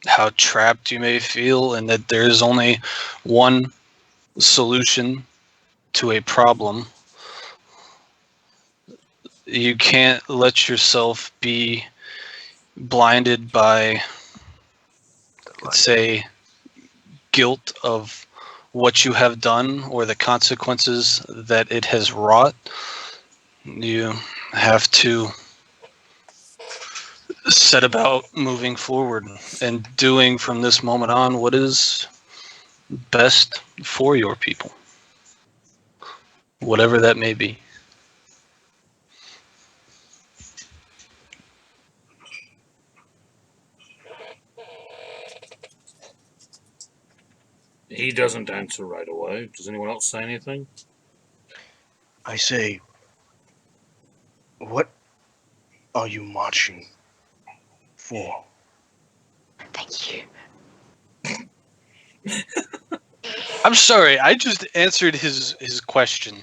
how trapped you may feel, and that there is only one solution to a problem. You can't let yourself be blinded by, let's say, guilt of what you have done or the consequences that it has wrought. You have to set about moving forward and doing from this moment on what is best for your people, whatever that may be. He doesn't answer right away. Does anyone else say anything? I say, what are you marching for? Thank you. I'm sorry, I just answered his question.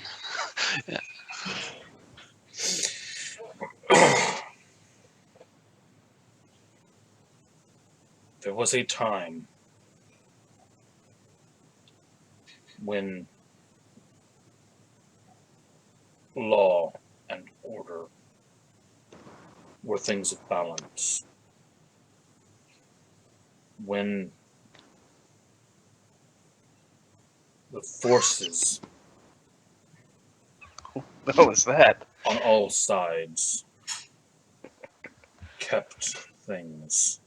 There was a time when law and order were things of balance. When the forces What was that? on all sides kept things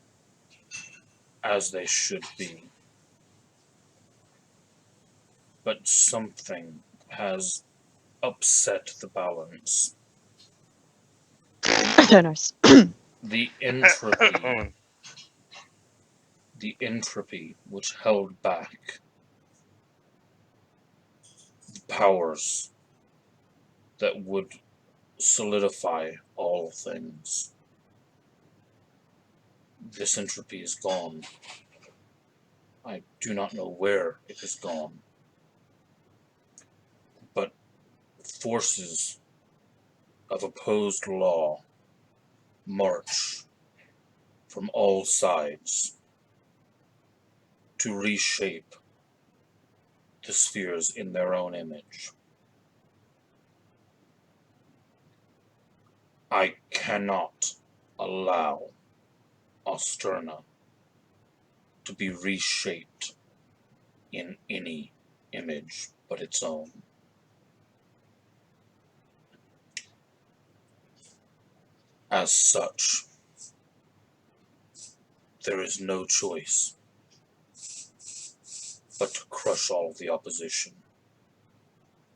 as they should be. But something has upset the balance. Jonas. The entropy, the entropy which held back the powers that would solidify all things. This entropy is gone. I do not know where it has gone, but forces of opposed law march from all sides to reshape the spheres in their own image. I cannot allow Osterna to be reshaped in any image but its own. As such, there is no choice but to crush all the opposition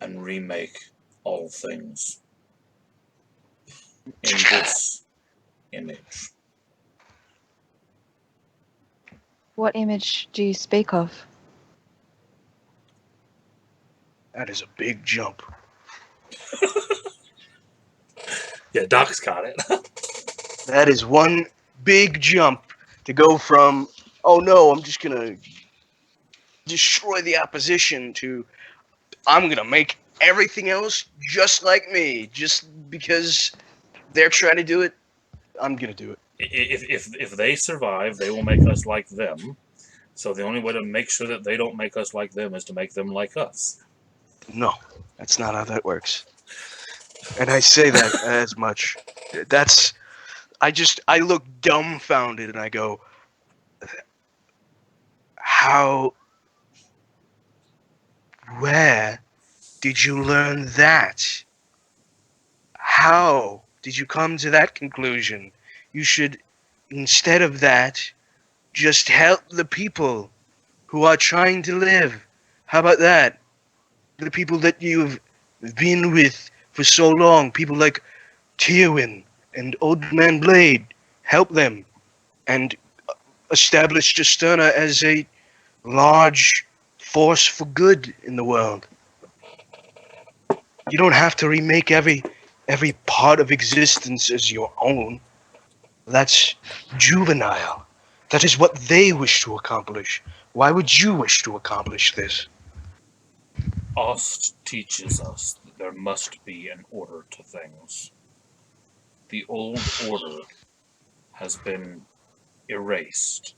and remake all things in this image. What image do you speak of? That is a big jump. Yeah, Doc's got it. That is one big jump to go from, oh no, I'm just gonna destroy the opposition to, I'm gonna make everything else just like me, just because they're trying to do it. I'm gonna do it. If they survive, they will make us like them. So the only way to make sure that they don't make us like them is to make them like us. No, that's not how that works. And I say that as much. That's, I look dumbfounded and I go, how, where did you learn that? How did you come to that conclusion? You should, instead of that, just help the people who are trying to live. How about that? The people that you've been with for so long, people like Tywin and Old Man Blade, help them and establish Justerna as a large force for good in the world. You don't have to remake every part of existence as your own. That's juvenile. That is what they wish to accomplish. Why would you wish to accomplish this? Ost teaches us that there must be an order to things. The old order has been erased,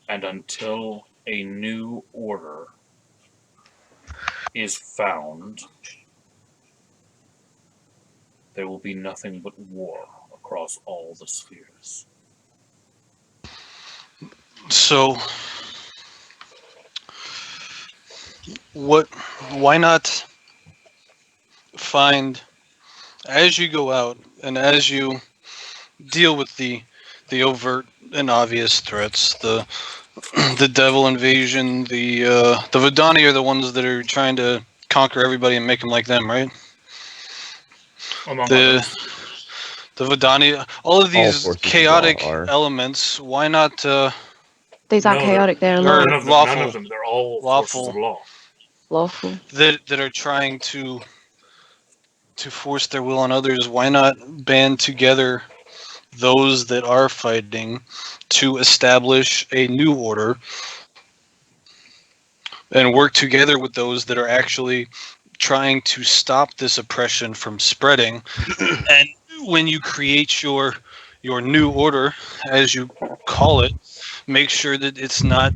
And until a new order is found, there will be nothing but war across all the spheres. So, why not find, as you go out and as you deal with the overt and obvious threats, the the devil invasion, the Vidani are the ones that are trying to conquer everybody and make them like them, right? Among The others. the Vidani, all of these forces of chaotic law are. elements. Why not These aren't No, chaotic, they're or law. None lawful of them. They're all forces of lawful law. Lawful. that are trying to force their will on others? Why not band together those that are fighting to establish a new order and work together with those that are actually trying to stop this oppression from spreading? And when you create your new order, as you call it, make sure that it's not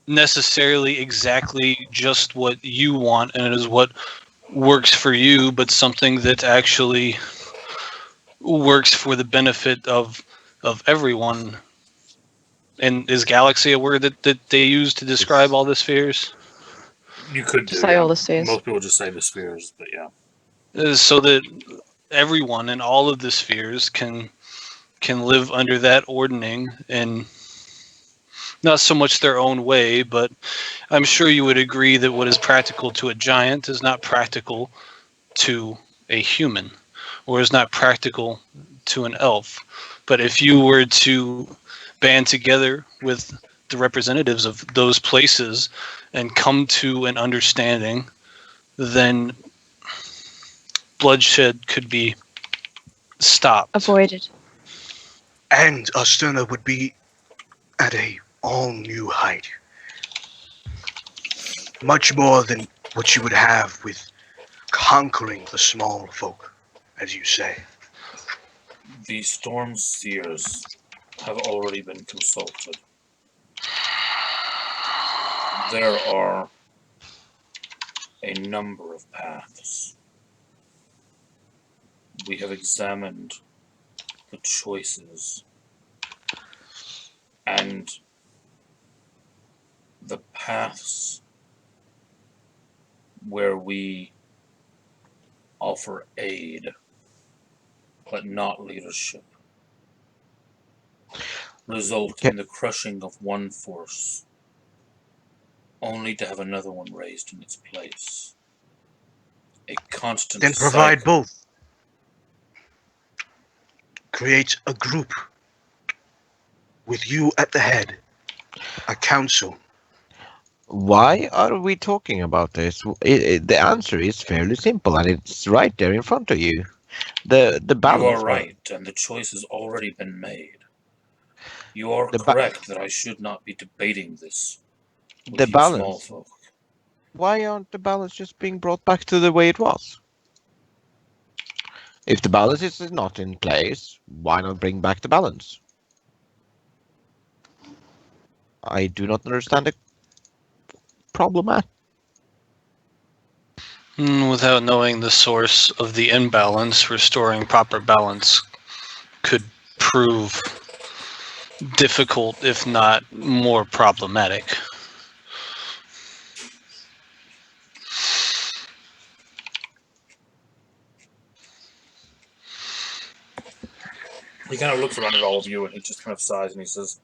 necessarily exactly just what you want and it is what works for you, but something that actually works for the benefit of everyone. And is galaxy a word that they use to describe all the spheres? You could To do, say yeah. all the spheres. Most people just say the spheres, but yeah. So that everyone in all of the spheres can live under that ordning and not so much their own way, but I'm sure you would agree that what is practical to a giant is not practical to a human, or is not practical to an elf. But if you were to band together with the representatives of those places and come to an understanding, then bloodshed could be stopped. Avoided. And Asterna would be at a all new height. Much more than what you would have with conquering the small folk, as you say. The Storm Seers have already been consulted. There are a number of paths. We have examined the choices and the paths where we offer aid but not leadership result in the crushing of one force only to have another one raised in its place. A constant Then provide cycle. both. Create a group with you at the head, a council. Why are we talking about this? The answer is fairly simple, and it's right there in front of you. The balance. You are right, and the choice has already been made. You are correct that I should not be debating this with The you balance. small folk. Why aren't the balance just being brought back to the way it was? If the balance is not in place, why not bring back the balance? I do not understand the problem at. Without knowing the source of the imbalance, restoring proper balance could prove difficult, if not more problematic. He kind of looks around at all of you and he just kind of sighs and he says,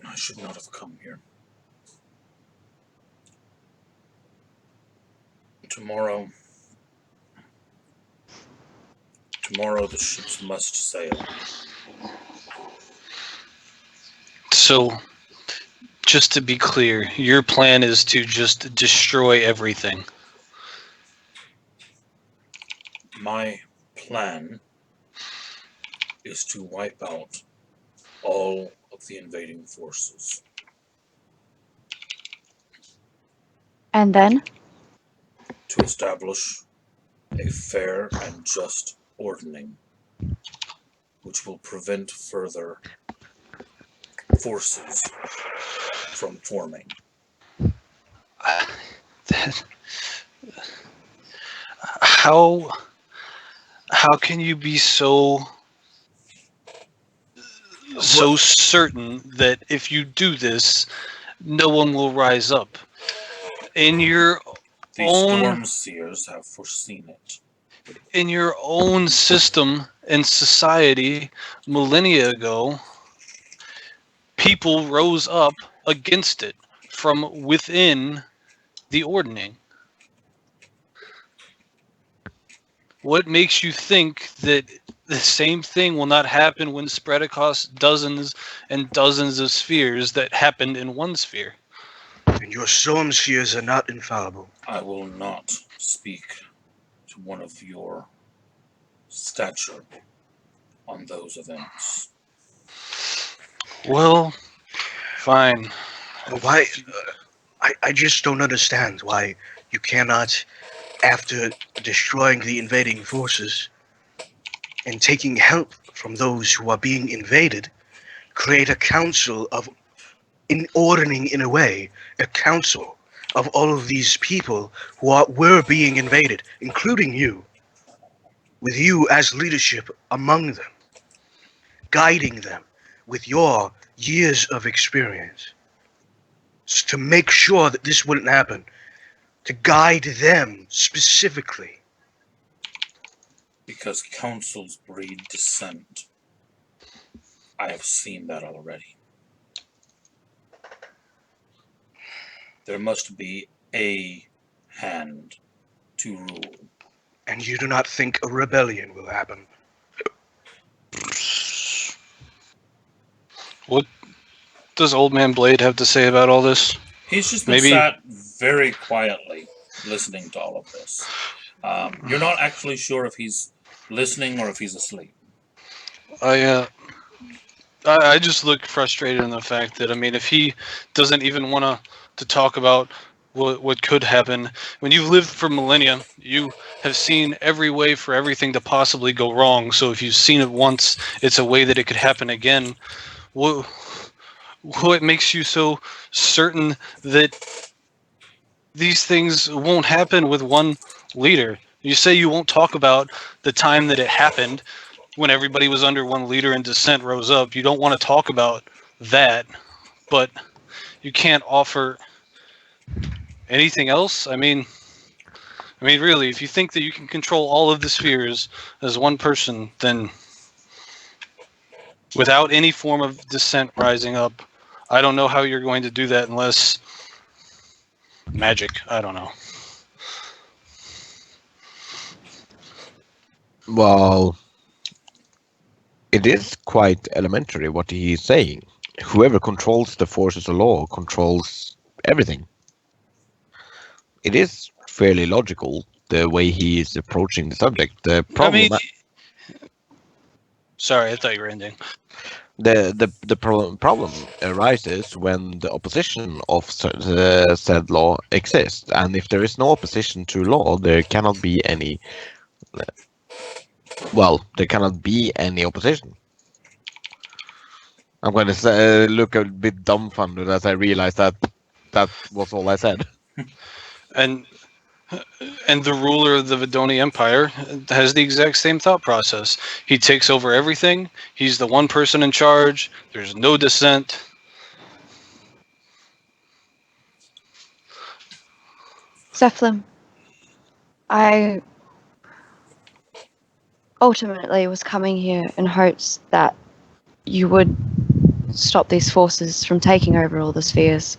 I should not have come here. Tomorrow the ships must sail. So, just to be clear, your plan is to just destroy everything. My plan is to wipe out all of the invading forces. And then? To establish a fair and just ordering which will prevent further forces from forming. How can you be so certain that if you do this, no one will rise up? In your The own Storm Seers have foreseen it. in your own system and society millennia ago, people rose up against it from within the ordning. What makes you think that the same thing will not happen when spread across dozens and dozens of spheres that happened in one sphere? And your storm spheres are not infallible. I will not speak to one of your stature on those events. Well, fine. Why? I just don't understand why you cannot, after destroying the invading forces and taking help from those who are being invaded, create a council of, in ordering in a way, a council of all of these people who were being invaded, including you, with you as leadership among them, guiding them with your years of experience, to make sure that this wouldn't happen, to guide them specifically. Because councils breed dissent. I have seen that already. There must be a hand to rule. And you do not think a rebellion will happen? What does Old Man Blade have to say about all this? He's just been Maybe- sat very quietly listening to all of this. You're not actually sure if he's listening or if he's asleep. I just look frustrated in the fact that, I mean, if he doesn't even want to talk about what could happen, when you've lived for millennia, you have seen every way for everything to possibly go wrong. So if you've seen it once, it's a way that it could happen again. What makes you so certain that these things won't happen with one leader? You say you won't talk about the time that it happened when everybody was under one leader and dissent rose up. You don't want to talk about that, but you can't offer anything else. I mean, really, if you think that you can control all of the spheres as one person, then without any form of dissent rising up, I don't know how you're going to do that unless magic. I don't know. Well, it is quite elementary what he's saying. Whoever controls the forces of law controls everything. It is fairly logical the way he is approaching the subject. The problem, Sorry, I thought you were ending. the problem arises when the opposition of said law exists, and if there is no opposition to law, there cannot be any. Well, there cannot be any opposition. I'm going to look a bit dumbfounded as I realize that was all I said. And the ruler of the Vidoni Empire has the exact same thought process. He takes over everything. He's the one person in charge. There's no dissent. Zephlin, I ultimately was coming here in hopes that you would stop these forces from taking over all the spheres,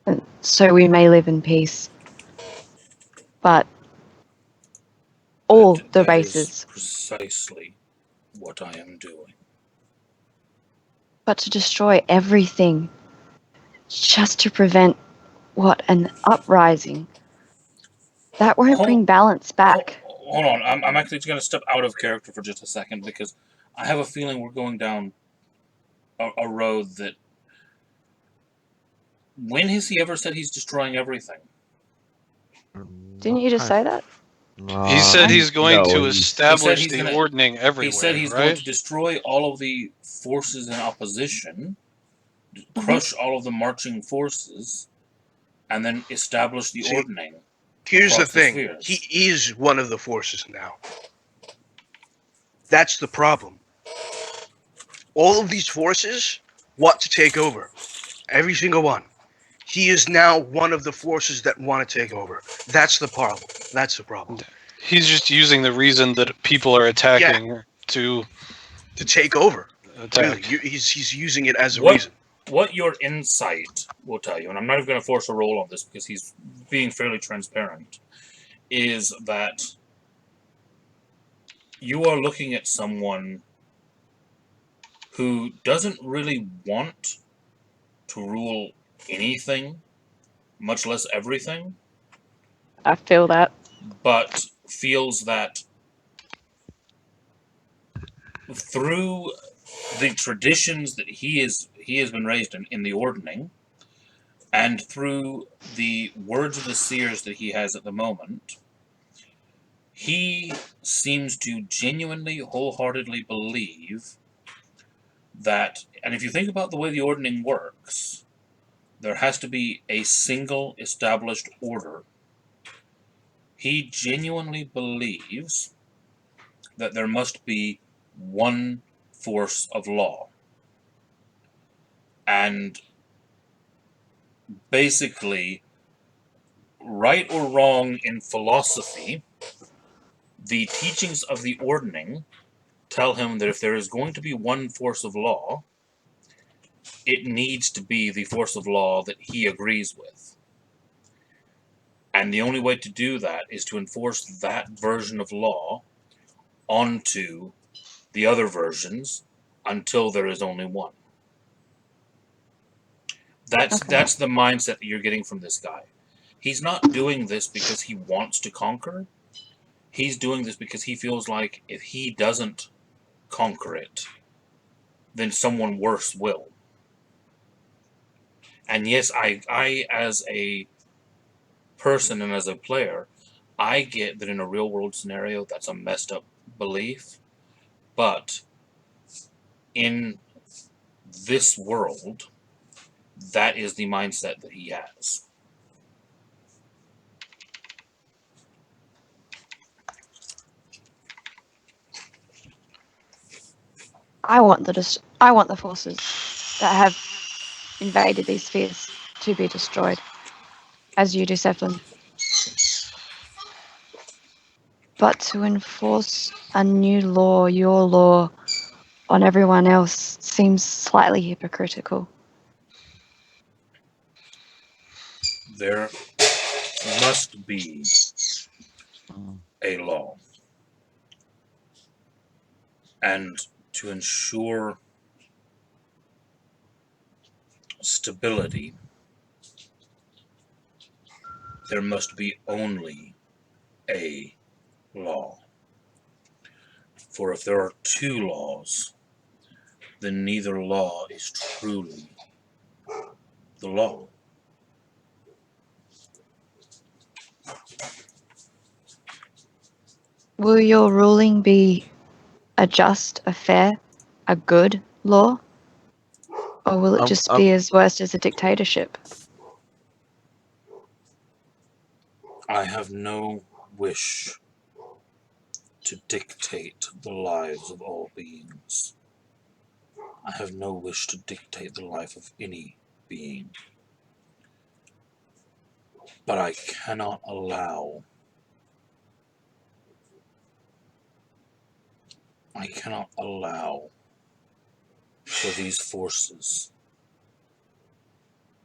and so we may live in peace. But all the That is races, precisely what I am doing. but to destroy everything just to prevent what, an uprising, that won't bring balance back. Hold on, I'm actually going to step out of character for just a second because I have a feeling we're going down a road that. When has he ever said he's destroying everything? Didn't you just say that? He said he's going no, to he's- establish he's the gonna- ordning everywhere. He said he's right? going to destroy all of the forces in opposition crush all of the marching forces, and then establish the See, ordning. Here's the Across the thing. spheres. He is one of the forces now. That's the problem. All of these forces want to take over. Every single one. He is now one of the forces that want to take over. That's the problem. That's the problem. He's just using the reason that people are attacking to To take over. attack. Really, he's using it as a What- reason. What your insight will tell you, and I'm not even going to force a roll on this because he's being fairly transparent, is that you are looking at someone who doesn't really want to rule anything, much less everything, I feel that. but feels that through the traditions that he has been raised in the ordning, and through the words of the seers that he has at the moment, he seems to genuinely, wholeheartedly believe that, and if you think about the way the ordning works, there has to be a single established order. He genuinely believes that there must be one force of law. And basically, right or wrong in philosophy, the teachings of the ordning tell him that if there is going to be one force of law, it needs to be the force of law that he agrees with. And the only way to do that is to enforce that version of law onto the other versions until there is only one. That's the mindset that you're getting from this guy. He's not doing this because he wants to conquer. He's doing this because he feels like if he doesn't conquer it, then someone worse will. And yes, I as a person and as a player, I get that in a real world scenario that's a messed up belief, but in this world, that is the mindset that he has. I want the forces that have invaded these spheres to be destroyed, as you do, Sevlin. But to enforce a new law, your law, on everyone else seems slightly hypocritical. There must be a law. And to ensure stability, there must be only a law. For if there are two laws, then neither law is truly the law. Will your ruling be a just, a fair, a good law? Or will it just be as worse as a dictatorship? I have no wish to dictate the lives of all beings. I have no wish to dictate the life of any being. But I cannot allow for these forces,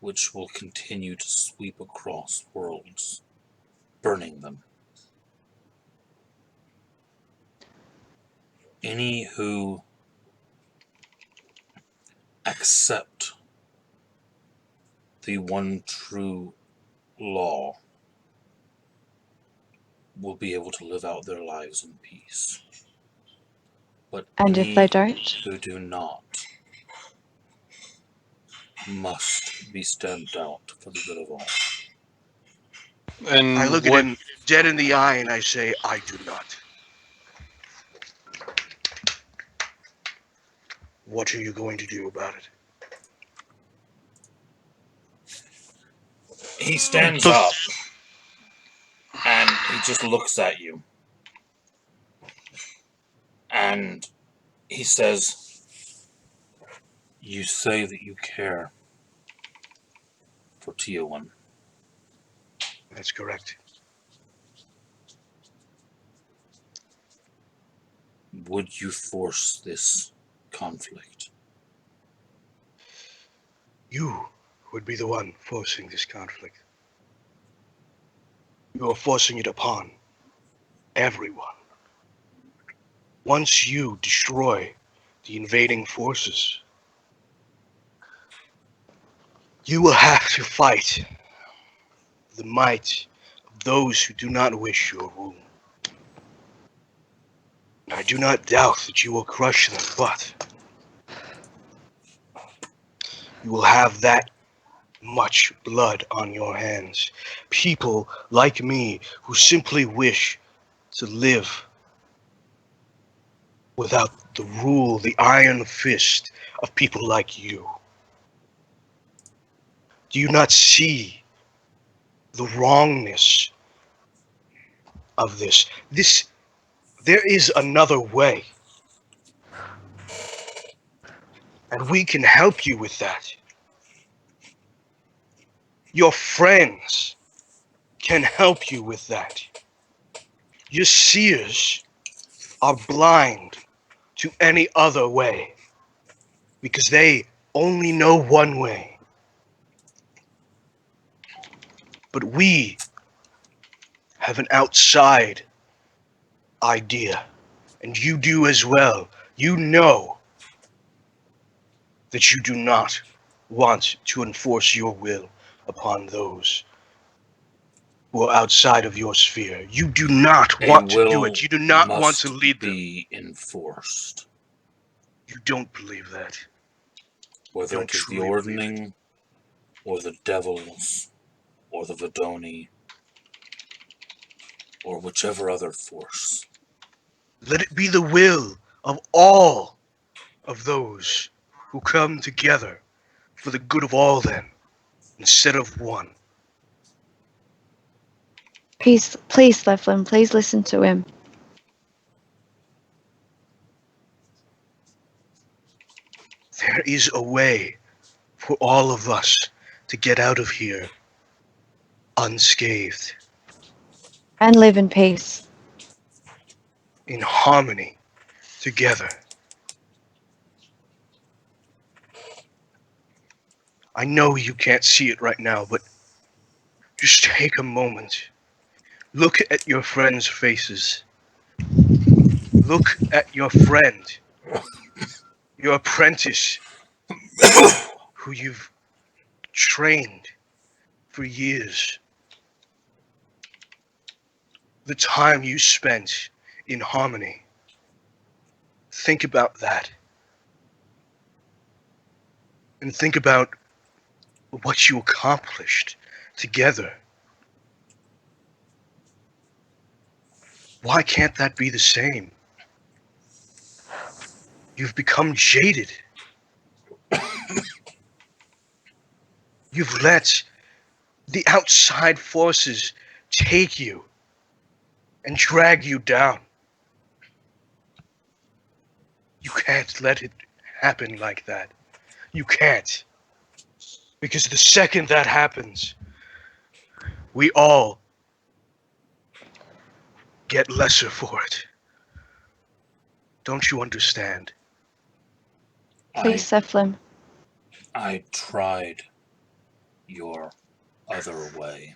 which will continue to sweep across worlds, burning them. Any who accept the one true law will be able to live out their lives in peace. But And if they don't? who do not must be stamped out for the good of all. And I look at him dead in the eye and I say, I do not. What are you going to do about it? He stands up and he just looks at you. And he says, "You say that you care for Tiowan. That's correct. Would you force this conflict?" You would be the one forcing this conflict. You are forcing it upon everyone. Once you destroy the invading forces, you will have to fight the might of those who do not wish your rule. I do not doubt that you will crush them, but you will have that much blood on your hands. People like me who simply wish to live without the rule, the iron fist of people like you. Do you not see the wrongness of this? There is another way. And we can help you with that. Your friends can help you with that. Your seers are blind to any other way because they only know one way. But we have an outside idea, and you do as well. You know that you do not want to enforce your will upon those who are outside of your sphere. You do not want to do it. You do not want to lead them. Be enforced. You don't believe that. Whether Don't it is the truly believe Ordning, or the Devils, or the Vidoni, or whichever other force. Let it be the will of all of those who come together for the good of all then, instead of one. Please, Leflin, please listen to him. There is a way for all of us to get out of here unscathed, And live in peace. in harmony, together. I know you can't see it right now, but just take a moment. Look at your friends' faces. Look at your friend, your apprentice, who you've trained for years. The time you spent in harmony. Think about that. And think about what you accomplished together. Why can't that be the same? You've become jaded. You've let the outside forces take you and drag you down. You can't let it happen like that. You can't. Because the second that happens, we all get lesser for it. Don't you understand? Please, Leflin. I tried your other way.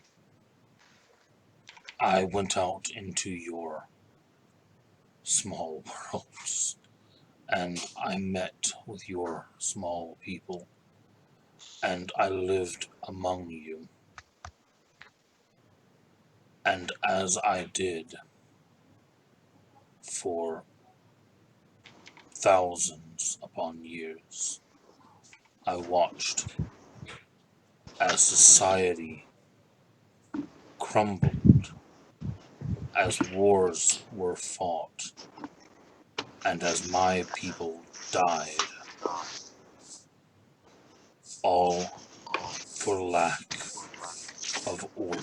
I went out into your small worlds, and I met with your small people, and I lived among you. And as I did for thousands upon years, I watched as society crumbled, as wars were fought, and as my people died, all for lack of order.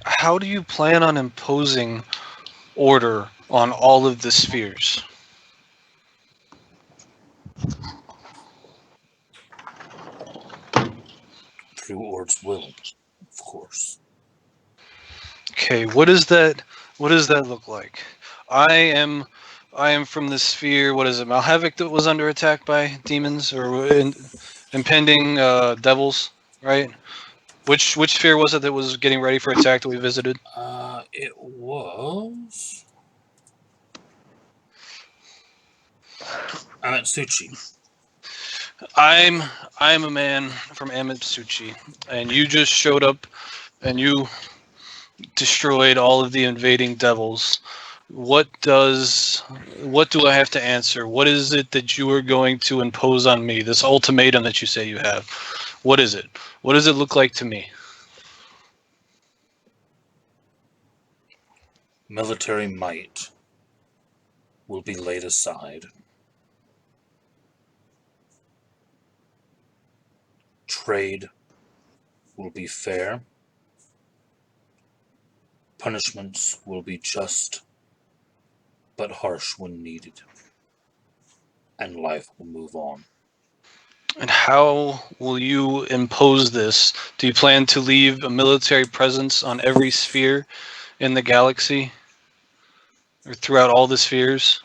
How do you plan on imposing order on all of the spheres? Through Ord's will, of course. Okay, what does that look like? I am from the sphere. What is it? Malhavik that was under attack by demons or impending devils, right? Which sphere was it that was getting ready for attack that we visited? It was Amatsuchi. I'm a man from Amatsuchi, and you just showed up, and you destroyed all of the invading devils. What do I have to answer? What is it that you are going to impose on me? This ultimatum that you say you have. What is it? What does it look like to me? Military might will be laid aside. Trade will be fair. Punishments will be just, but harsh when needed. And life will move on. And how will you impose this? Do you plan to leave a military presence on every sphere in the galaxy? Or throughout all the spheres?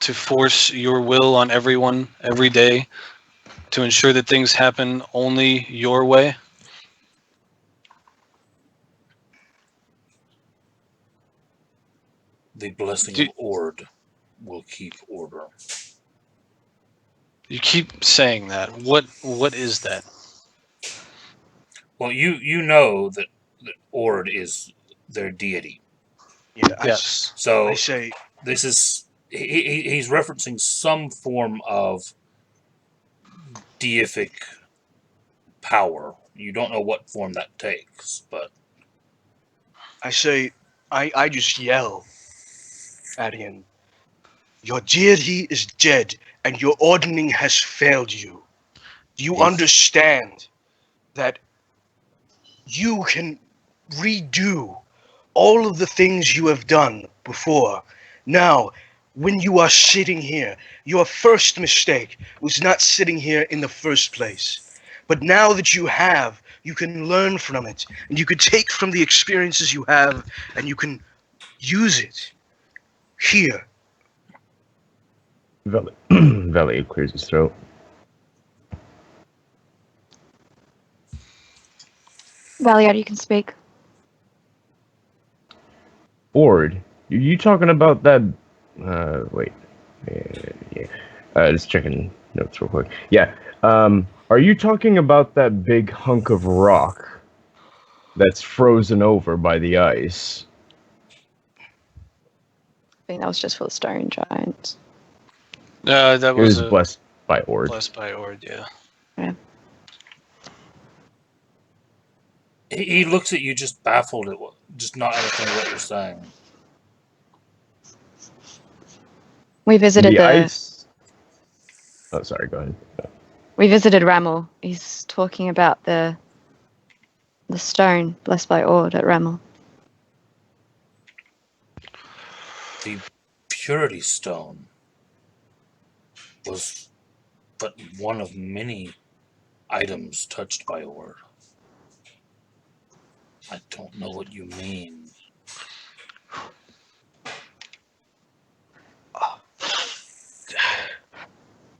To force your will on everyone every day? To ensure that things happen only your way? The blessing of Ord will keep order. You keep saying that. What is that? Well, you know that Ord is their deity. Yeah, Yes. So I say, this is he's referencing some form of deific power. You don't know what form that takes, but I just yell at him. Your deity is dead, and your ordering has failed you. Do you Yes. understand that you can redo all of the things you have done before? Now, when you are sitting here, your first mistake was not sitting here in the first place. But now that you have, you can learn from it, and you can take from the experiences you have, and you can use it here. Valley clears his throat. Valiard, you can speak. Ord, are you talking about that? Wait. Yeah. Just checking notes real quick. Yeah. Are you talking about that big hunk of rock that's frozen over by the ice? I think that was just for the stone giants. That It was was blessed by Ord. blessed by Ord, yeah. he looks at you just baffled at just not understanding what you're saying. We visited The ice. Oh, sorry. Go ahead. We visited Ramel. He's talking about the stone blessed by Ord at Ramel. The purity stone was but one of many items touched by Ord. I don't know what you mean.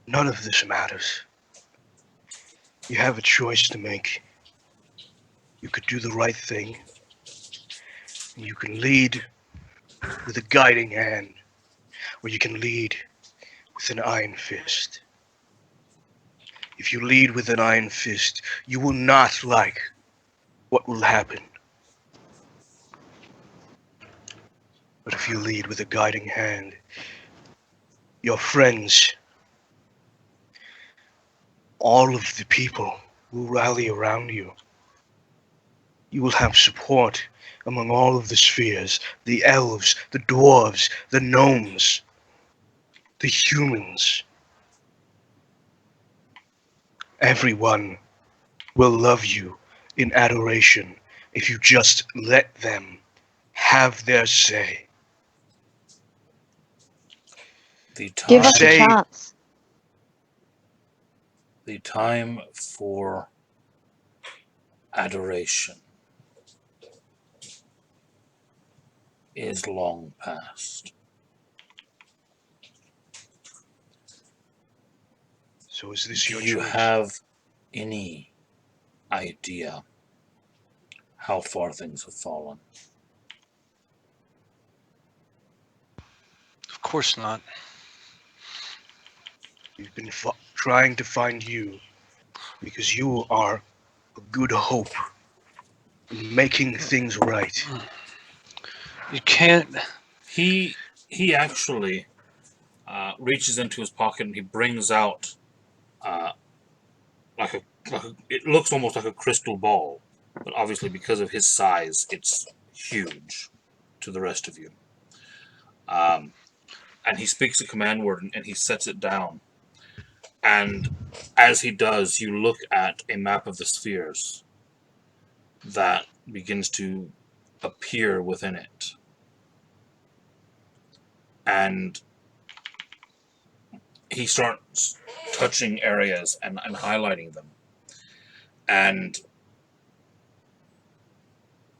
None of this matters. You have a choice to make. You could do the right thing. And you can lead with a guiding hand, or you can lead with an iron fist. If you lead with an iron fist, you will not like what will happen. But if you lead with a guiding hand, your friends, all of the people will rally around you. You will have support among all of the spheres, the elves, the dwarves, the gnomes, the humans. Everyone will love you in adoration if you just let them have their say. The time, Give us a Say- chance. the time for adoration is long past. So is this your Do you choice? have any idea how far things have fallen? Of course not. We've been trying to find you because you are a good hope in making things right. You can't. He actually reaches into his pocket and he brings out like it looks almost like a crystal ball, but obviously because of his size, it's huge to the rest of you. And he speaks a command word and he sets it down. And as he does, you look at a map of the spheres that begins to appear within it. And he starts touching areas and highlighting them. And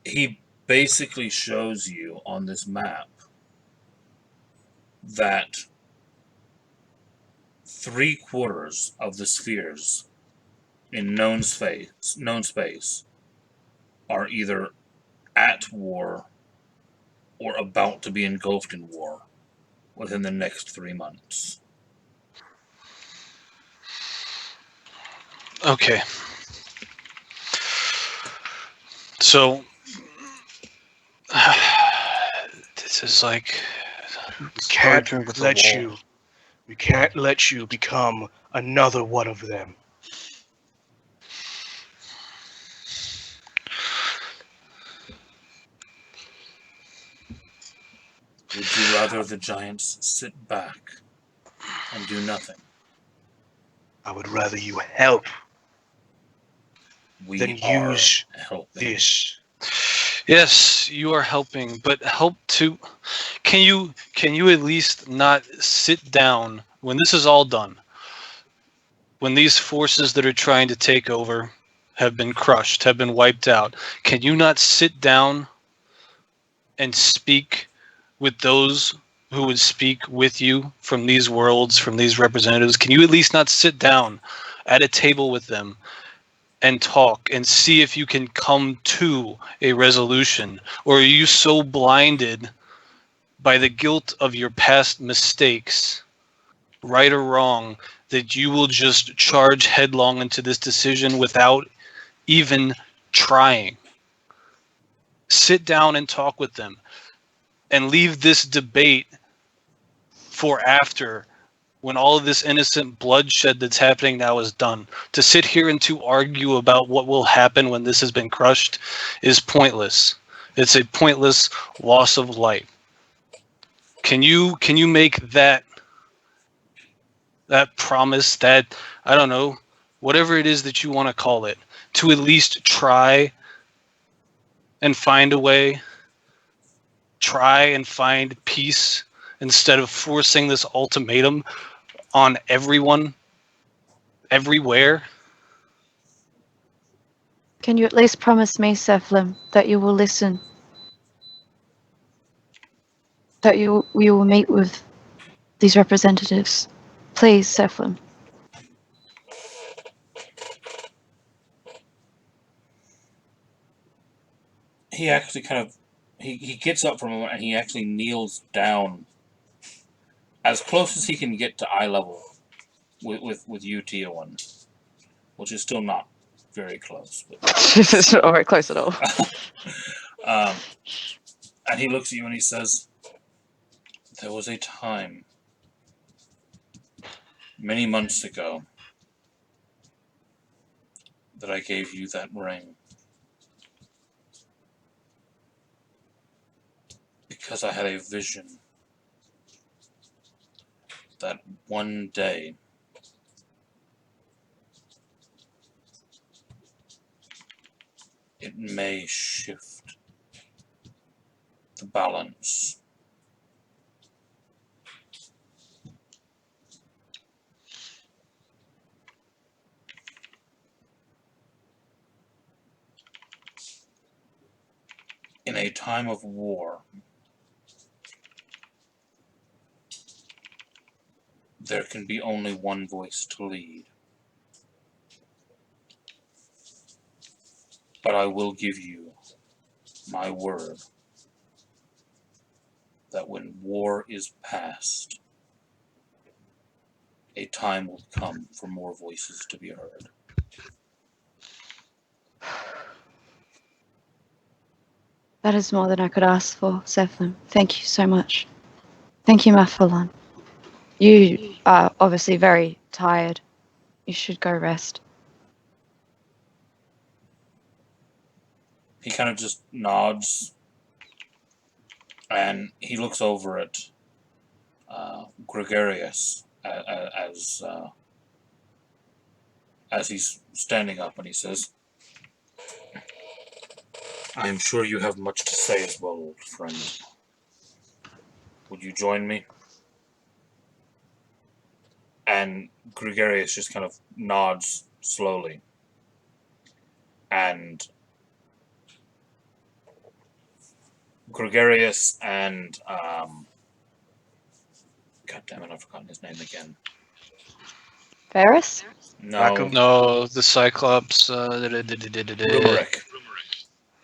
he basically shows you on this map that 3/4 of the spheres in known space are either at war or about to be engulfed in war within the next 3 months. Okay. So this is like We arguing with can't a let wall. you. We can't let you become another one of them. Would you rather the giants sit back and do nothing? I would rather you help We than are use helping. this. Yes, you are helping, but help to. Can you at least not sit down when this is all done? When these forces that are trying to take over have been crushed, have been wiped out, can you not sit down and speak with those who would speak with you from these worlds, from these representatives? Can you at least not sit down at a table with them and talk and see if you can come to a resolution? Or are you so blinded by the guilt of your past mistakes, right or wrong, that you will just charge headlong into this decision without even trying? Sit down and talk with them and leave this debate for after, when all of this innocent bloodshed that's happening now is done. To sit here and to argue about what will happen when this has been crushed is pointless. It's a pointless loss of life. Can you make that promise, that, I don't know, whatever it is that you want to call it, to at least try and find a way, try and find peace instead of forcing this ultimatum on everyone, everywhere? Can you at least promise me, Sephilim, that you will listen? That we will meet with these representatives? Please, Sephilim. He actually kind of he gets up from a moment and he actually kneels down as close as he can get to eye level with you, Tia1, which is still not very close. But, It's not very close at all. and he looks at you and he says, "There was a time many months ago that I gave you that ring because I had a vision that one day it may shift the balance. In a time of war, there can be only one voice to lead. But I will give you my word that when war is past, a time will come for more voices to be heard. That is more than I could ask for, Zephlin. Thank you so much. Thank you, Mafalon. You are obviously very tired. You should go rest. He kind of just nods, and he looks over at Gregarious as he's standing up, and he says, I am sure you have much to say as well, old friend. Would you join me? And Gregarious just kind of nods slowly. And Gregarious and God damn it, I've forgotten his name again. Ferris? No, Rackham? No, the Cyclops. Rumeric.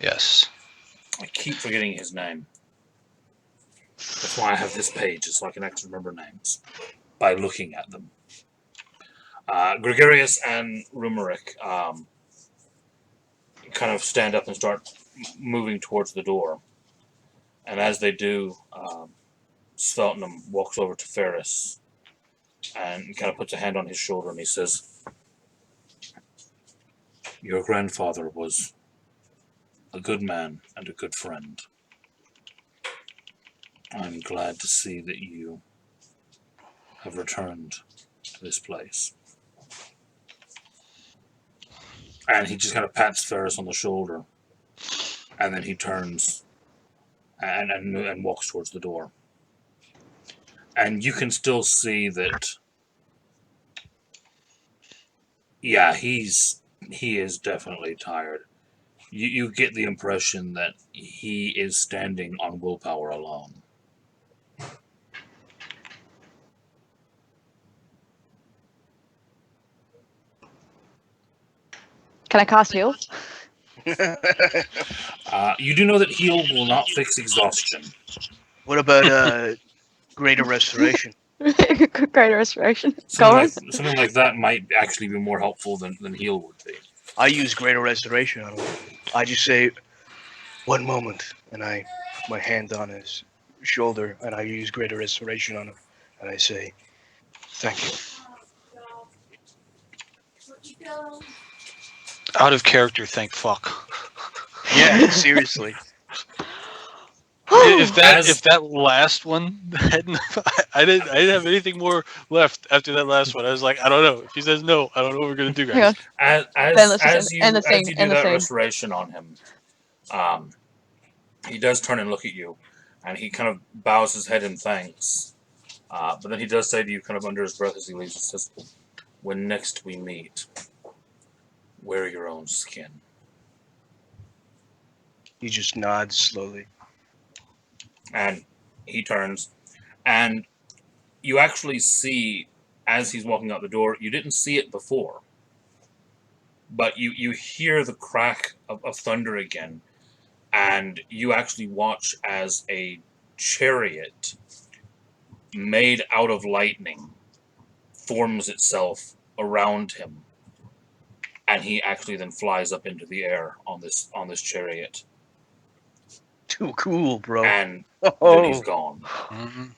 Yes. I keep forgetting his name. That's why I have this page, so I can actually remember names by looking at them. Gregarious and Rumeric kind of stand up and start moving towards the door. And as they do, Sveltenham walks over to Ferris and kind of puts a hand on his shoulder, and he says, your grandfather was a good man and a good friend. I'm glad to see that you have returned to this place. And he just kind of pats Ferris on the shoulder, and then he turns and walks towards the door. And you can still see that, yeah, he is definitely tired. You get the impression that he is standing on willpower alone. Can I cast heal? You do know that heal will not fix exhaustion. What about greater restoration? Greater restoration. Go on. Something like that might actually be more helpful than heal would be. I use greater restoration on him. I just say, one moment, and I put my hand on his shoulder, and I use greater restoration on him, and I say, thank you. Out of character, thank fuck. Yeah, seriously. If that last one hadn't, I didn't have anything more left after that last one. I was like, I don't know. If he says no, I don't know what we're gonna do, Hang on. guys. Then let's just You end the scene, do end the that scene. restoration on him, he does turn and look at you, and he kind of bows his head in thanks. But then he does say to you, kind of under his breath as he leaves, he says, when next we meet, wear your own skin. He just nods slowly. And he turns, and you actually see, as he's walking out the door, you didn't see it before, but you hear the crack of thunder again, and you actually watch as a chariot made out of lightning forms itself around him, and he actually then flies up into the air on this chariot, Too cool, bro. and then he's Oh, gone. Mhm.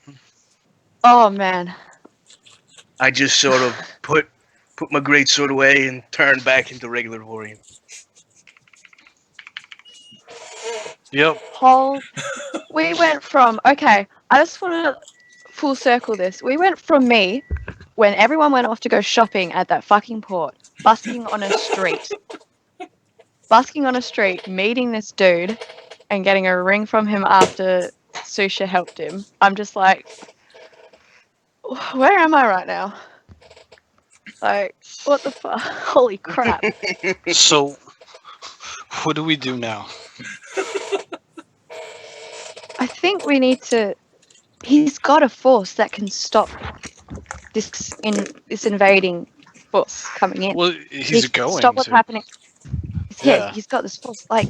Oh man. I just sort of put my greatsword away and turn back into regular Vorian. Yep. We went from, okay, I just want to full circle this. We went from me, when everyone went off to go shopping at that fucking port, busking on a street, busking on a street, meeting this dude, and getting a ring from him after Susha helped him. I'm just like, where am I right now? Like, what the fuck? Holy crap. So, what do we do now? I think we need to. He's got a force that can stop this invading force coming in. Well, He he's can going stop what's to. happening. Yeah, Yeah. he's got this force. Like,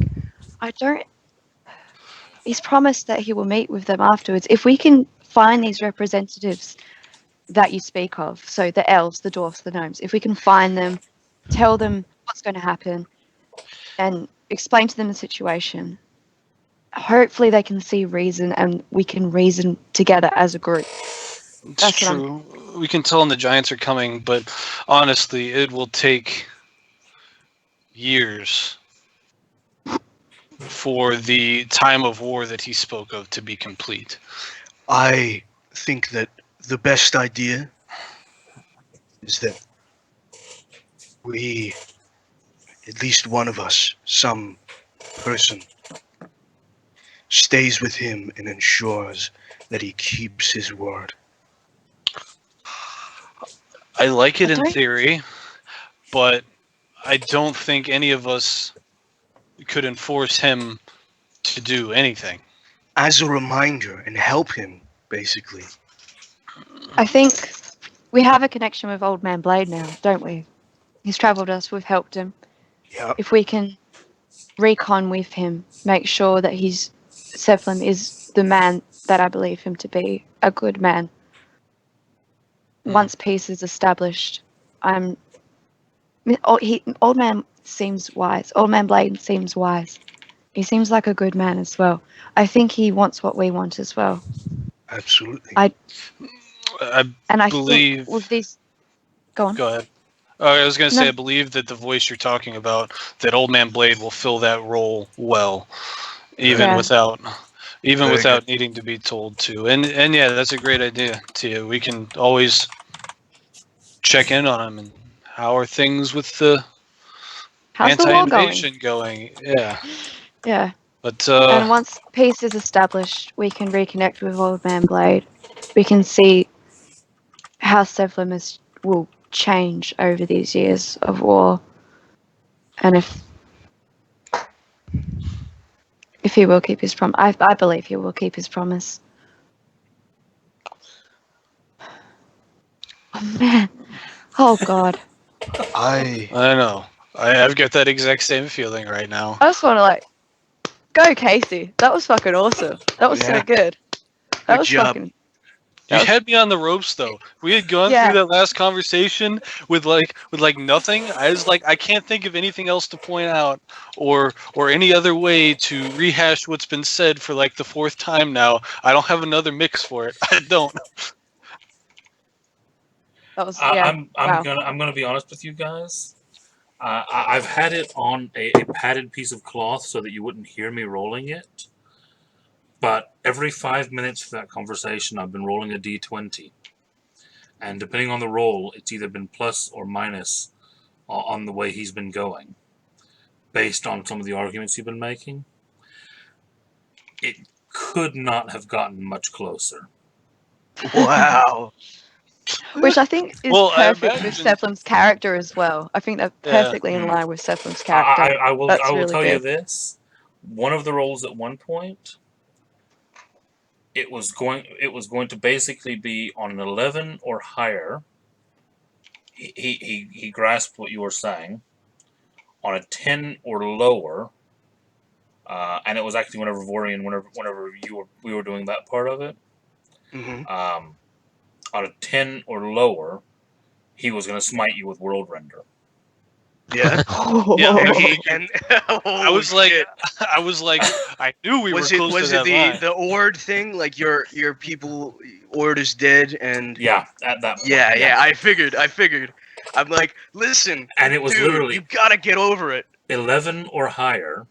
I don't. He's promised that he will meet with them afterwards. If we can find these representatives that you speak of, so the elves, the dwarfs, the gnomes, if we can find them, tell them what's going to happen, and explain to them the situation, hopefully they can see reason and we can reason together as a group. It's That's what true. We can tell them the giants are coming, but honestly, it will take years for the time of war that he spoke of to be complete. I think that the best idea is that we, at least one of us, some person, stays with him and ensures that he keeps his word. I like it I in don't- theory, but I don't think any of us could enforce him to do anything. As a reminder and help him, basically. I think we have a connection with Old Man Blade now, don't we? He's travelled us, we've helped him. Yeah. If we can recon with him, make sure that Sephilim is the man that I believe him to be, a good man. Once peace is established, Old Man seems wise. Old Man Blade seems wise. He seems like a good man as well. I think he wants what we want as well. Absolutely. I And I believe. think with these, go on. Go ahead. I was going to say, No. I believe that the voice you're talking about, that Old Man Blade will fill that role well, even Yeah. without Very needing to be told to. And yeah, that's a great idea, Tia. We can always check in on him. And how are things with the How's the war going? anti-invasion going? Yeah, Yeah. but And once peace is established, we can reconnect with Old Man Blade. We can see how Sephilim will change over these years of war, and if he will keep his promise. I believe he will keep his promise. Oh man! Oh god! I I know. I've got that exact same feeling right now. I just want to go Casey. That was fucking awesome. That was so Yeah. good. That Good was job. fucking. You That was- had me on the ropes though. We had gone Yeah. through that last conversation with nothing. I was like, I can't think of anything else to point out or any other way to rehash what's been said for like the fourth time now. I don't have another mix for it. I don't. That was yeah. I'm wow. gonna be honest with you guys. I've had it on a padded piece of cloth so that you wouldn't hear me rolling it. But every 5 minutes for that conversation, I've been rolling a d20, and depending on the roll, it's either been plus or minus on the way he's been going, based on some of the arguments you've been making. It could not have gotten much closer. wow. Which I think is Well, I perfect with imagine- Sephilim's character as well. I think they're Yeah. perfectly in line with Sephilim's character. I will That's really really tell you good. this. One of the rolls at one point, it was going to basically be on an 11 or higher. He grasped what you were saying. On a 10 or lower, and it was actually whenever we were doing that part of it. hmm On a 10 or lower, he was going to smite you with World Render. Yeah. Yeah, And, okay. I oh, was like, shit. I knew we was were it close was to it that line. the Ord thing? Like your people, Ord is dead, and Yeah, at that point. yeah. I figured. I'm like, listen, And it was dude, literally you gotta get over it, 11 or higher.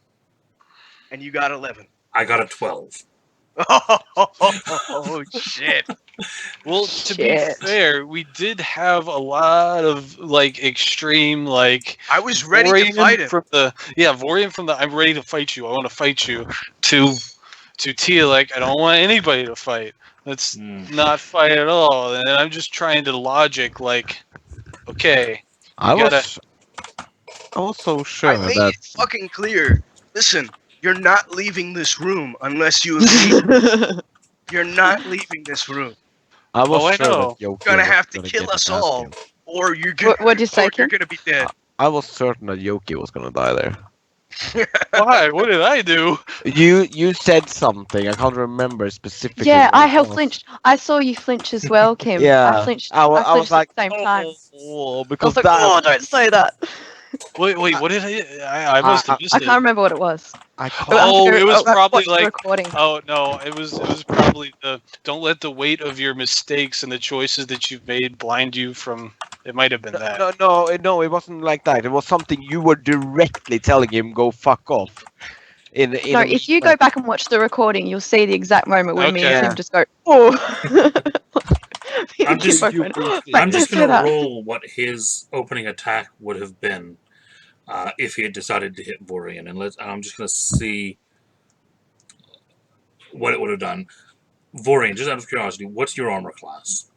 and you got 11. I got a 12. Oh shit! Well, to be Shit. fair, we did have a lot of like extreme like I was ready to fight him. from the Vorian from the I'm ready to fight you. I want to fight you to Tia like I don't want anybody to fight. Let's not fight at all. And I'm just trying to logic like okay, I gotta- was also sure I made that it fucking clear. Listen, you're not leaving this room unless you agree. You're not leaving this room, I was Oh, I sure know. that Yoki Gonna was have to gonna kill get us his ass all. killed. or you're gonna, What'd you say, or you're Kim? gonna be dead. I was certain that Yoki was gonna die there. why? What did I do? You said something. I can't remember specifically. Yeah, what I it held was. flinched. I saw you flinch as well, Kim. Yeah, I flinched. I was flinched like, at the same time. Oh, I because was like, that. oh, don't say that. Wait, what did I must have missed I it. can't remember what it was. I I can't. have to Oh, go- it was probably watch the like recording. oh no, it was probably the don't let the weight of your mistakes and the choices that you've made blind you from. It might have been that. No, it wasn't like that. It was something you were directly telling him go fuck off. In No, a if you moment. go back and watch the recording, you'll see the exact moment when me and Okay. Kim just go, oh. Me I'm and Kim just- both you went, briefly- "Fuck, I'm just say going to that." roll what his opening attack would have been if he had decided to hit Vorian, and I'm just going to see what it would have done. Vorian, just out of curiosity, what's your armor class?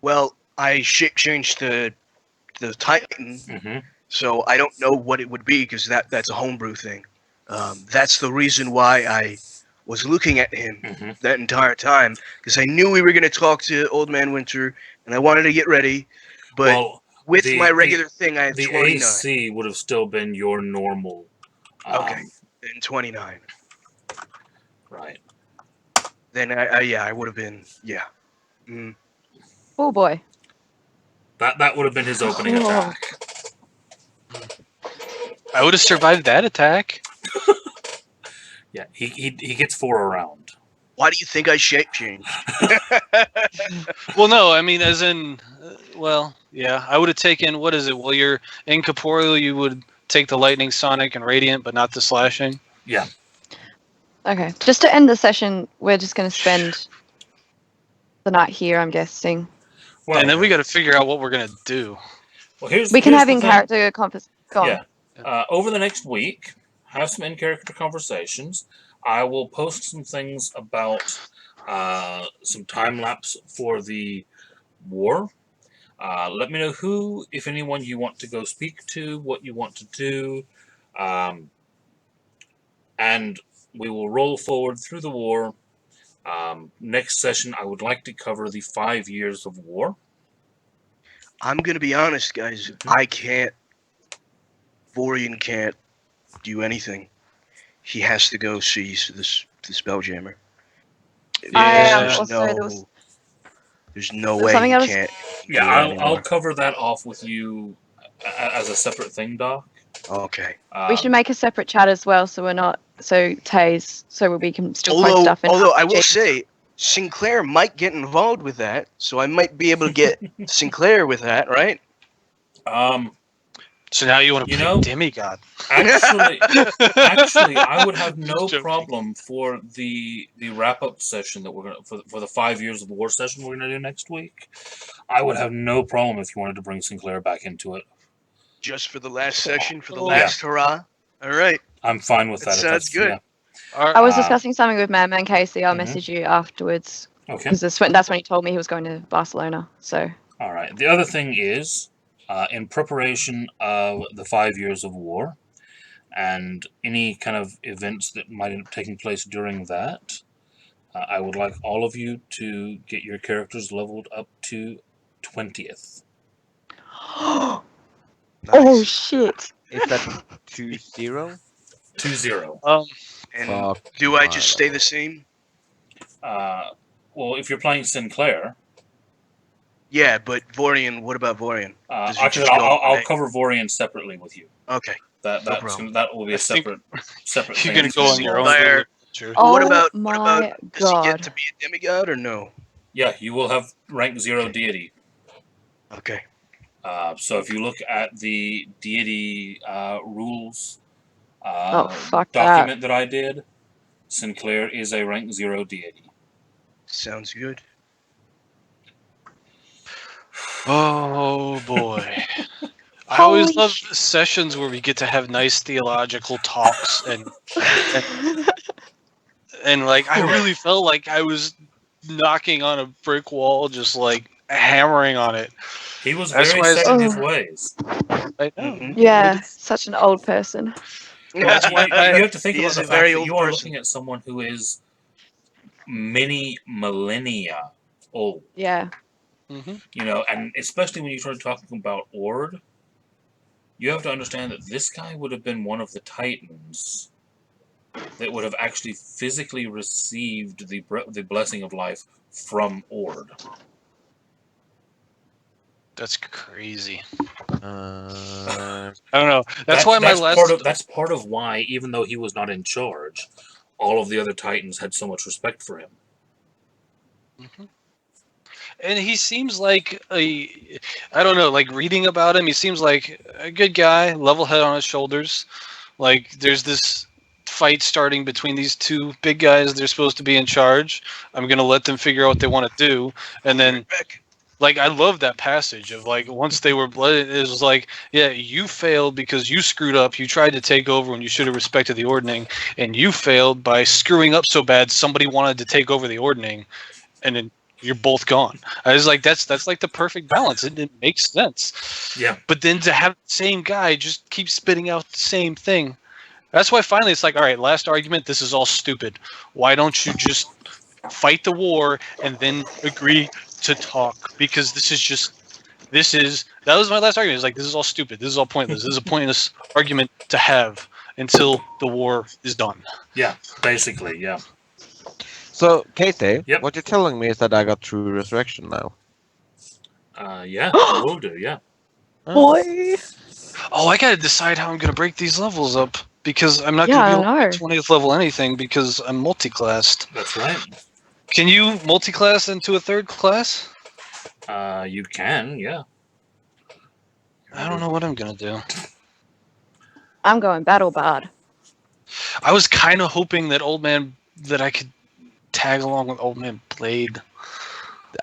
Well, I changed the Titan, Mm-hmm. so I don't know what it would be because that's a homebrew thing. That's the reason why I was looking at him Mm-hmm. that entire time because I knew we were going to talk to Old Man Winter, and I wanted to get ready. But Well, with the- my regular thing, I had the 29. AC would have still been your normal. Okay. Then 29. Right. Then I would have been Mm. Oh boy. That would have been his opening Oh. attack. I would have survived that attack. Yeah, he gets 4 around. Why do you think I shape changed? Well, no, I mean, as in, well, yeah, I would have taken, what is it? Well, you're incorporeal, you would take the lightning, sonic, and radiant, but not the slashing. Yeah. Okay. Just to end the session, we're just going to spend the night here, I'm guessing. Well, And then we got to figure out what we're going to do. well, here's We can here's have the in thing. character conference. Go on. Yeah. Over the next week, have some in-character conversations. I will post some things about some time lapse for the war. Let me know who, if anyone, you want to go speak to, what you want to do, and we will roll forward through the war. Next session, I would like to cover the 5 years of war. I'm gonna be honest, guys. I can't. Vorian can't do anything. He has to go see this Spelljammer. Yeah. There's Also, no, there was- there's no There's way something he else- can't. Yeah, do it I'll anymore. cover that off with you as a separate thing, Doc. Okay. We should make a separate chat as well, so we're not so Taze, so we can still post Although, stuff. In I will RPG. say, Sinclair might get involved with that, so I might be able to get Sinclair with that, right? So now you want to You play know- demigod. Actually, I would have no Joking. problem for the wrap up session that we're gonna for the 5 years of war session we're gonna do next week. I would have no problem if you wanted to bring Sinclair back into it. Just for the last session, for the Oh. last hurrah. All right. I'm fine with That that. if sounds that's- good. yeah. All I was Uh, discussing something with Man Casey. I'll Mhm. message you afterwards Okay. because that's when he told me he was going to Barcelona. So All right. The other thing is, in preparation of the 5 years of war, and any kind of events that might end up taking place during that, I would like all of you to get your characters leveled up to 20th. Oh Nice. shit! Is that 2-0? 2-0. And Fuck do I my just stay life. the same? Well, if you're playing Sinclair, Yeah, but Vorian, what about Vorian? Does he actually, just go I'll away? cover Vorian separately with you. Okay. That No that's problem. that will be I a think separate. You're thing going to go on for your you. own. Sinclair. little adventure. Oh what about my does he god! get to be a demigod or no? Yeah, you will have rank 0 deity. Okay. So if you look at the deity rules Oh, fuck document that I did, Sinclair is a rank 0 deity. Sounds good. Oh boy. I always Holy love sh- sessions where we get to have nice theological talks and like I really felt like I was knocking on a brick wall, just like hammering on it. He was That's very why set in his Oh. ways. I know. Mhm. Yeah, such an old person. That's why I You have to think He about is the a fact very that old you are person. looking at someone who is many millennia old. Yeah. Mhm. You know, and especially when you start talking about Ord, you have to understand that this guy would have been one of the Titans that would have actually physically received the blessing of life from Ord. That's crazy. Uh, I don't know. That's why my last that's part of why, even though he was not in charge, all of the other Titans had so much respect for him. Mhm. And he seems like I don't know, like reading about him, he seems like a good guy, level head on his shoulders. Like there's this fight starting between these two big guys. They're supposed to be in charge. I'm gonna let them figure out what they want to do, and then like I love that passage of like once they were blooded, it was like, yeah, you failed because you screwed up. You tried to take over when you should have respected the ordning, and you failed by screwing up so bad somebody wanted to take over the ordning, and then you're both gone. I was like, that's like the perfect balance. It makes sense. Yeah. But then to have the same guy just keep spitting out the same thing. That's why finally it's like, all right, last argument. This is all stupid. Why don't you just fight the war and then agree to talk? Because that was my last argument. It's like this is all stupid. This is all pointless. This is a pointless argument to have until the war is done. Yeah, basically, yeah. so, Casey, Yep. what you're telling me is that I got true resurrection now. Yeah, will do, yeah. Boy. Oh, I gotta decide how I'm gonna break these levels up because I'm not Yeah, gonna I be able know. to 20th level anything because I'm multi-classed. That's right. Can you multi-class into a third class? You can, yeah. I don't know what I'm gonna do. I'm going battle bard. I was kind of hoping that I could tag along with Old Man Blade.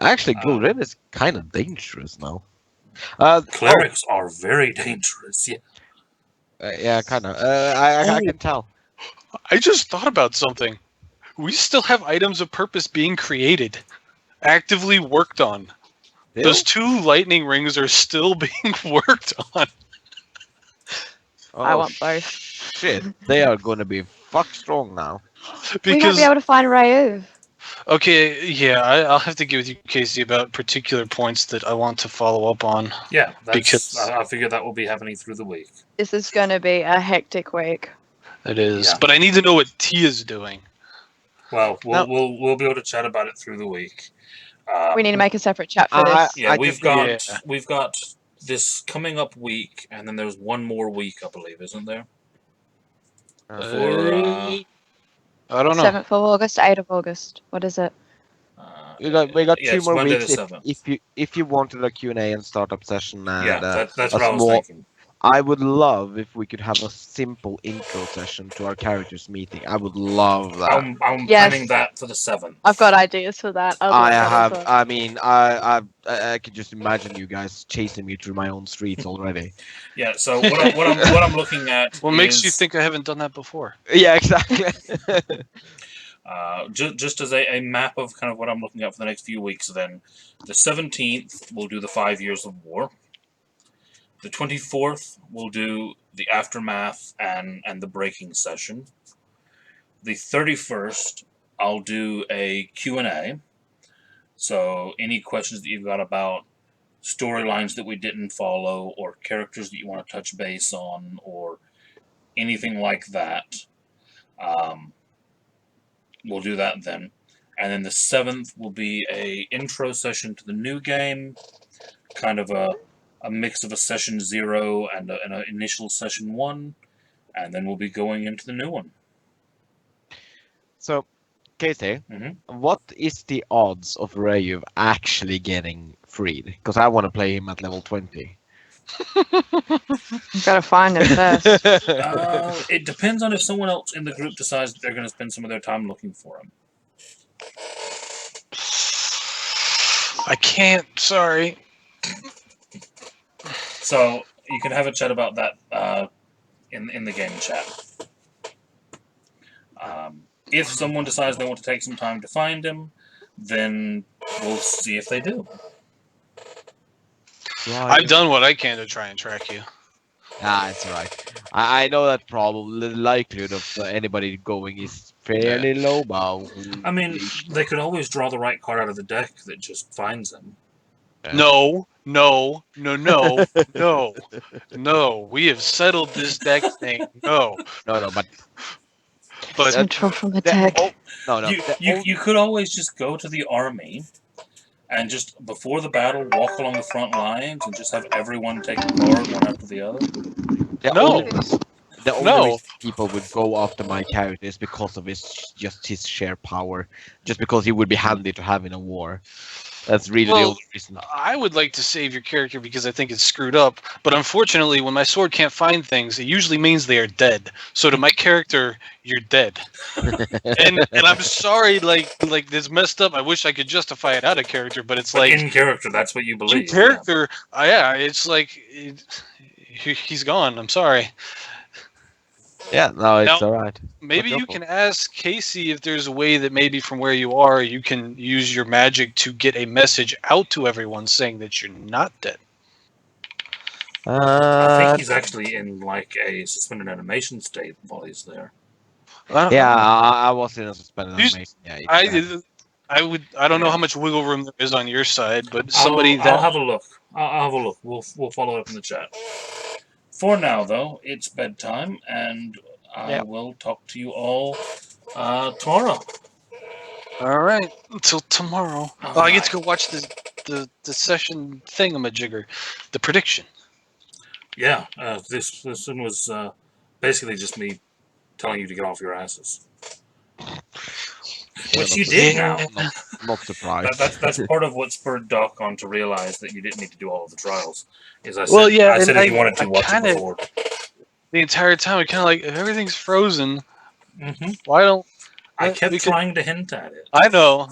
Actually, Gul'ren is kind of dangerous now. Clerics are very dangerous, yeah. Yeah, kind of. I Oh. can tell. I just thought about something. We still have items of purpose being created, actively worked on. Those 2 lightning rings are still being worked on. I Oh, want both. shit, they are going to be fuck strong now. We might Because be able to find Rayu. okay, yeah, I'll have to get with you, Casey, about particular points that I want to follow up on. Yeah, Because- I figure that will be happening through the week. This is going to be a hectic week. It is, Yeah. but I need to know what Tia's doing. Well, No. we'll be able to chat about it through the week. We need to make a separate chat for I- this. Yeah, I we've just- got this coming up week, and then there's one more week, I believe, isn't there? For I don't know. 7th of August, 8th of August. What is it? We got yeah, 2 it's more Monday weeks the 7th. if you wanted a Q&A and startup session. And, Yeah, that's a what I was small- thinking. I would love if we could have a simple intro session to our characters meeting. I would love that. I'm Yes. planning that for the 7th. I've got ideas for that. I'd love I that as have. well. I mean, I could just imagine you guys chasing me through my own streets already. Yeah. So what I'm looking at. What makes you is, think I haven't done that before? Yeah, exactly. just as a map of kind of what I'm looking at for the next few weeks? Then, the 17th we'll do the 5 years of war. The 24th we'll do the aftermath and the breaking session. The 31st I'll do a Q&A. So any questions that you've got about storylines that we didn't follow, or characters that you want to touch base on, or anything like that, we'll do that then. And then the 7th will be a intro session to the new game, kind of a mix of a session 0 and an initial session 1, and then we'll be going into the new one. So, Casey, Mhm. what is the odds of Rayu actually getting freed? Because I want to play him at level 20. I've got to find him first. It depends on if someone else in the group decides that they're going to spend some of their time looking for him. I can't. Sorry. So you can have a chat about that in the game chat. If someone decides they want to take some time to find him, then we'll see if they do. I've done what I can to try and track you. Ah, it's alright. I know that probably the likelihood of anybody going is fairly low, but I mean, they could always draw the right card out of the deck that just finds them. No. No. We have settled this deck thing. No. no, but But Withdraw from the attack. no, You could always just go to the army and just before the battle walk along the front lines and just have everyone take a card one after the other. the No. only No. reason people would go after my character is because of his sheer power, just because he would be handy to have in a war. That's really the Well, only reason. I would like to save your character because I think it's screwed up. But unfortunately, when my sword can't find things, it usually means they are dead. So to my character, you're dead. and I'm sorry, like this messed up. I wish I could justify it out of character, but it's But like in character, that's what you in believe. character. Yeah, it's like he's gone. I'm sorry. Yeah, no, it's Now- alright. Maybe your you fault. can ask Casey if there's a way that maybe from where you are, you can use your magic to get a message out to everyone saying that you're not dead. I think he's actually in like a suspended animation state while he's there. Yeah, I was in a suspended You s- animation. Yeah, I don't know Yeah. how much wiggle room there is on your side, but somebody I'll that have a look. I'll have a look. We'll follow up in the chat. For now, though, it's bedtime, and I Yeah. will talk to you all tomorrow. all right until tomorrow. Oh, I get to go watch the session thingamajigger, the prediction. Yeah, this one was basically just me telling you to get off your asses, which you did now. Not surprised. That's part of what spurred Doc on to realize that you didn't need to do all of the trials. Is I said, Well, yeah, I said and if you wanted to I watch kinda- it before. The entire time, I kind of like if everything's frozen. Hmm Why don't I Yeah, kept we could- trying to hint at it. I know,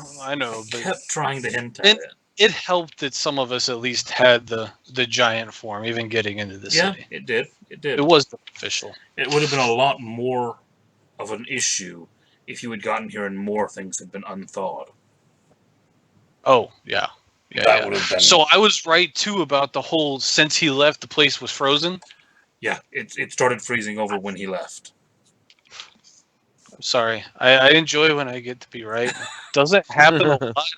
but Kept trying to hint at And- it. it helped that some of us at least had the giant form, even getting into the Yeah, city. it did. It did. It was beneficial. It would have been a lot more of an issue if you had gotten here and more things had been unthawed. Oh yeah, That would have been. So I was right too about the whole. Since he left, the place was frozen. Yeah, it started freezing over when he left. I'm sorry. I enjoy when I get to be right. Doesn't happen a lot,